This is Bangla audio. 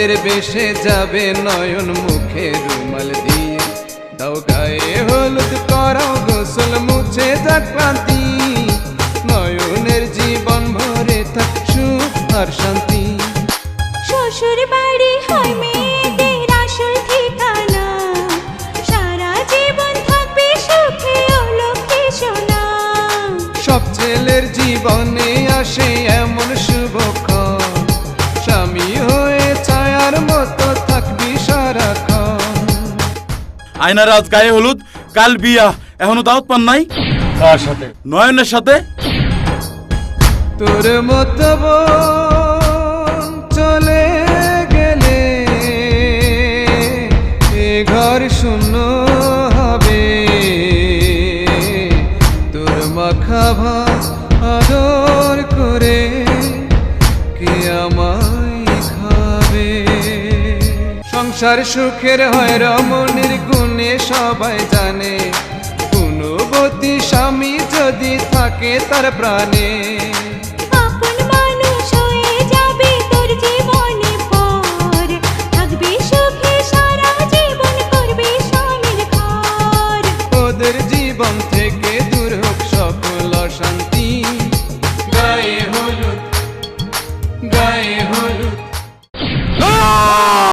বরের বেশে যাবে নয়ন মুখে রুমাল দিয়ে, দাও গায়ে হলুদ করাও গোসল মুছে যাক ক্লান্তি, নয়নের জীবন ভরে থাক সুখ আর শান্তি। শ্বশুর বাড়ি হয় মেয়েদের আসল ঠিকানা, সারা জীবন থাকবে সুখে ও লক্ষ্মী সোনা। সব ছেলের জীবনে আসে এমন শুভক্ষণ, স্বামী হয়ে ছায়ার মতো থাকবি সারাক্ষণ। আয়নার আজ গায়ে হলুদ, কাল বিয়া, এখনো দাওয়াত পান নাই? কার সাথে? নয়নের সাথে। তোর মতো বোন চলে গেলে এ ঘর শূন্য হবে, তোর মাখা ভাত আদর করে কে আমায় খাবে। সংসার সুখের হয় রমণীর গুণে সবাই জানে, গুণবতী স্বামী যদি থাকে তার প্রাণে।